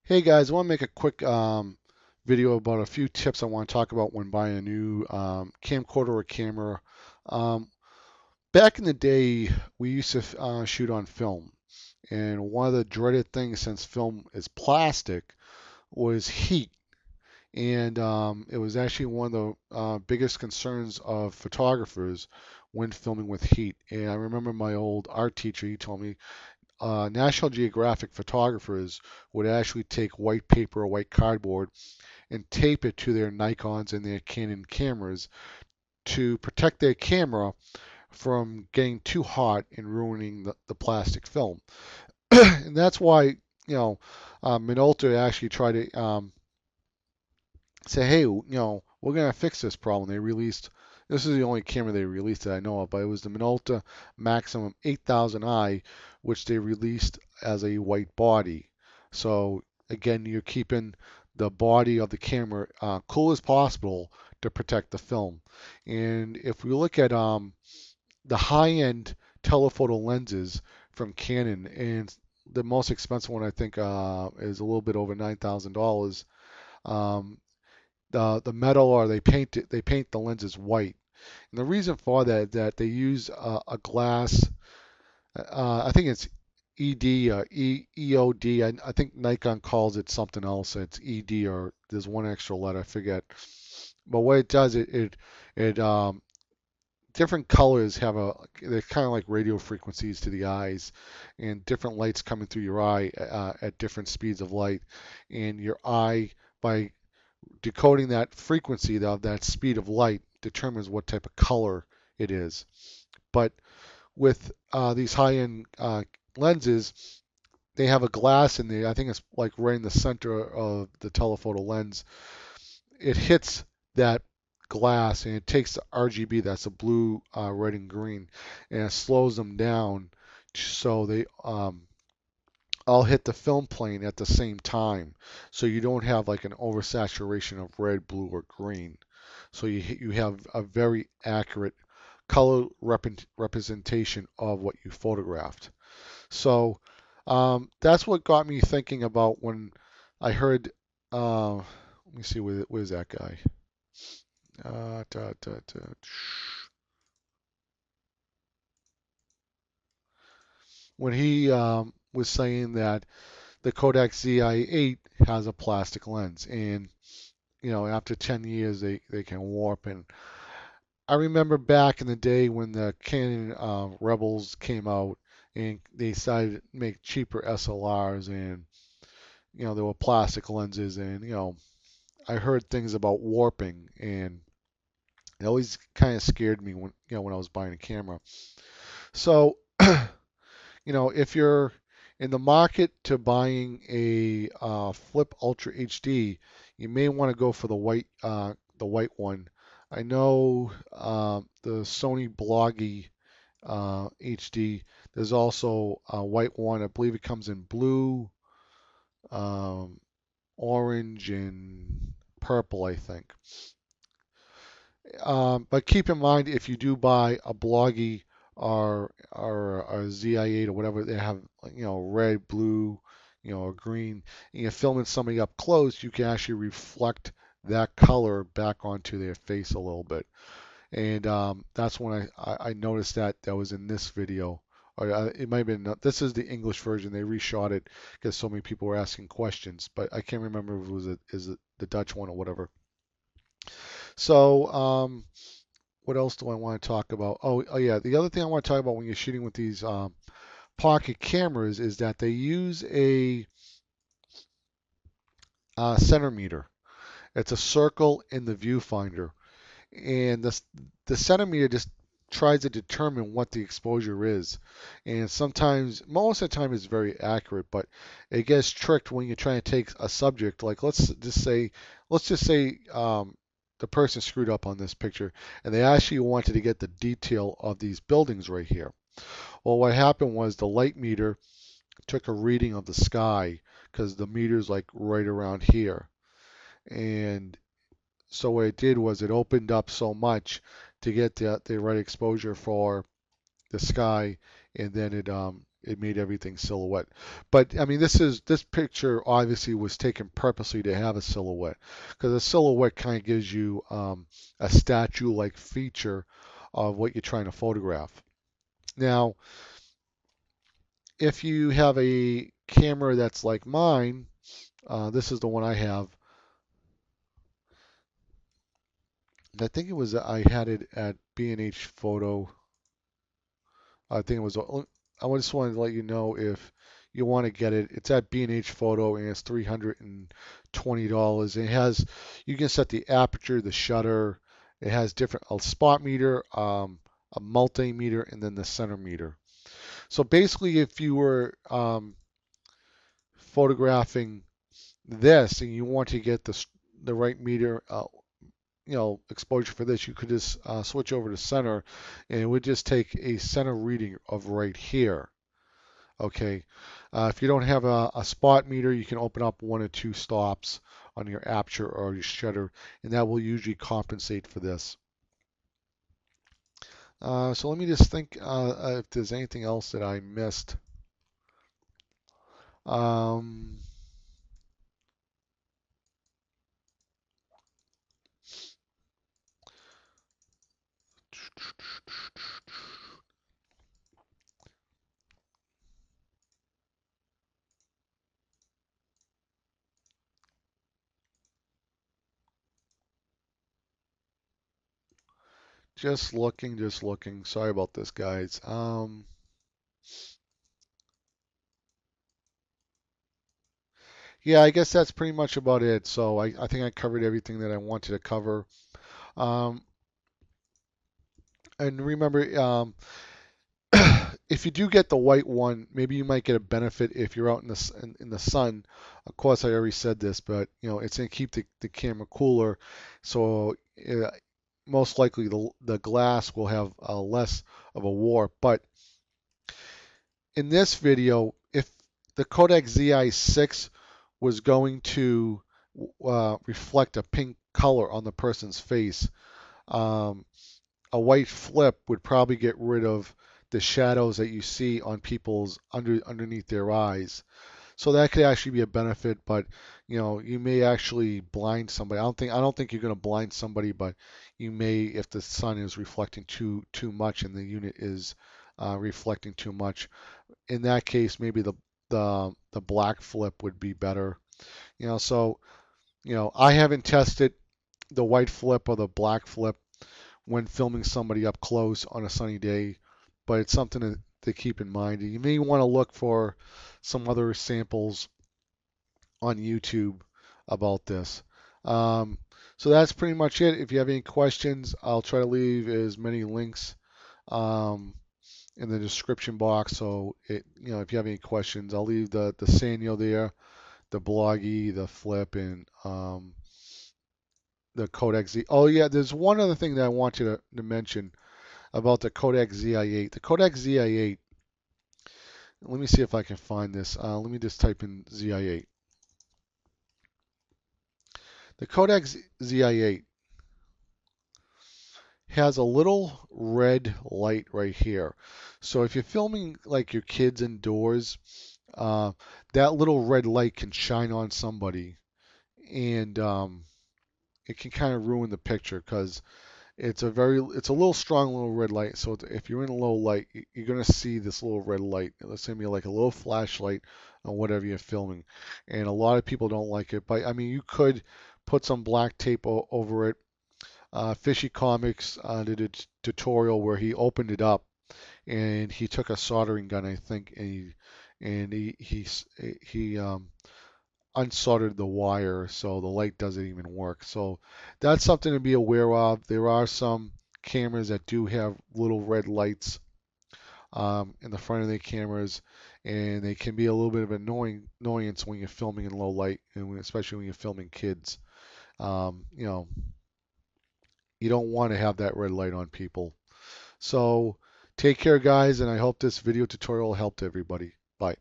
Hey guys, I want to make a quick video about a few tips I want to talk about when buying a new camcorder or camera. Um, Back in the day, we used to shoot on film, and one of the dreaded things since film is plastic was heat. And it was actually one of the biggest concerns of photographers when filming with heat. And I remember my old art teacher, he told me National Geographic photographers would actually take white paper or white cardboard and tape it to their Nikons and their Canon cameras to protect their camera from getting too hot and ruining the plastic film. And that's why, Minolta actually tried to say, hey, we're going to fix this problem. This is the only camera they released that I know of, but it was the Minolta Maximum 8000i, which they released as a white body. So again, you're keeping the body of the camera cool as possible to protect the film. And if we look at the high-end telephoto lenses from Canon, and the most expensive one I think is a little bit over $9,000. Um, the metal or they paint the lenses white. And the reason for that is that they use a glass. I think it's ED or EOD. I think Nikon calls it something else. It's ED or there's one extra letter. I forget. But what it does, it different colors have they're kind of like radio frequencies to the eyes, and different lights coming through your eye at different speeds of light, and your eye by decoding that frequency of that speed of light determines what type of color it is. But with these high-end lenses, they have a glass in there. I think it's like right in the center of the telephoto lens. It hits that glass and it takes the RGB, that's the blue, red, and green, and it slows them down so they all hit the film plane at the same time. So you don't have like an oversaturation of red, blue, or green. So you have a very accurate color representation of what you photographed. So that's what got me thinking about when I heard, let me see, where's that guy? Da, da, da. When he was saying that the Kodak ZI-8 has a plastic lens, and after 10 years they can warp. And I remember back in the day when the Canon Rebels came out and they decided to make cheaper SLRs, and there were plastic lenses, and I heard things about warping, and it always kind of scared me when I was buying a camera. So if you're in the market to buying a Flip Ultra HD, you may want to go for the white one. I know the Sony Bloggie HD. There's also a white one. I believe it comes in blue, um, orange, and purple, I think. But keep in mind, if you do buy a Bloggie or a ZI-8 or whatever, they have red, blue, or green. And you're filming somebody up close, you can actually reflect that color back onto their face a little bit. And that's when I noticed that was in this video. Or it might have been, this is the English version. They reshot it because so many people were asking questions, but I can't remember if it was is it the Dutch one or whatever. So, what else do I want to talk about? Oh yeah, the other thing I want to talk about when you're shooting with these pocket cameras is that they use a centimeter. It's a circle in the viewfinder, and the centimeter just tries to determine what the exposure is. And sometimes, most of the time, it's very accurate, but it gets tricked when you're trying to take a subject. Like let's just say the person screwed up on this picture, and they actually wanted to get the detail of these buildings right here. Well, what happened was the light meter took a reading of the sky because the meter's like right around here. And so what it did was it opened up so much to get the right exposure for the sky, and then it made everything silhouette. But I mean, this picture obviously was taken purposely to have a silhouette, because a silhouette kind of gives you a statue-like feature of what you're trying to photograph. Now, if you have a camera that's like mine, this is the one I have. I think it was I had it at B&H Photo. I think it was. I just wanted to let you know if you want to get it. It's at B&H Photo and it's $320. It has, you can set the aperture, the shutter. It has different a spot meter, a multimeter, and then the center meter. So basically, if you were photographing this and you want to get the right meter, exposure for this, you could just switch over to center, and it would just take a center reading of right here. Okay. If you don't have a spot meter, you can open up one or two stops on your aperture or your shutter, and that will usually compensate for this. So let me just think if there's anything else that I missed. Um, just looking, just looking. Sorry about this, guys. Yeah, I guess that's pretty much about it. So I think I covered everything that I wanted to cover. Um, and remember, if you do get the white one, maybe you might get a benefit if you're out in the sun. Of course, I already said this, but it's going to keep the camera cooler. So most likely the glass will have less of a warp. But in this video, if the Kodak ZI6 was going to reflect a pink color on the person's face, um, a white flip would probably get rid of the shadows that you see on people's underneath their eyes. So that could actually be a benefit, but you may actually blind somebody. I don't think you're going to blind somebody, but you may if the sun is reflecting too much and the unit is reflecting too much. In that case, maybe the black flip would be better. So I haven't tested the white flip or the black flip when filming somebody up close on a sunny day, but it's something to keep in mind. You may want to look for some other samples on YouTube about this. Um, so that's pretty much it. If you have any questions, I'll try to leave as many links um, in the description box. So if you have any questions, I'll leave the Sanyo there, the Bloggie, the Flip, and the Kodak Z. Oh yeah, there's one other thing that I want you to mention about the Kodak ZI8. The Kodak ZI8, let me see if I can find this. Let me just type in ZI8. The Kodak ZI8 has a little red light right here. So if you're filming like your kids indoors, that little red light can shine on somebody, and it can kind of ruin the picture because it's a little strong little red light. So if you're in a low light, you're gonna see this little red light. Let's say like a little flashlight on whatever you're filming, and a lot of people don't like it. But I mean, you could put some black tape over it. Fishy Comics did a tutorial where he opened it up and he took a soldering gun, I think, and he unsoldered the wire so the light doesn't even work. So that's something to be aware of. There are some cameras that do have little red lights in the front of their cameras, and they can be a little bit of annoyance when you're filming in low light, and especially when you're filming kids. Um, you know, you don't want to have that red light on people. So take care, guys, and I hope this video tutorial helped everybody. Bye.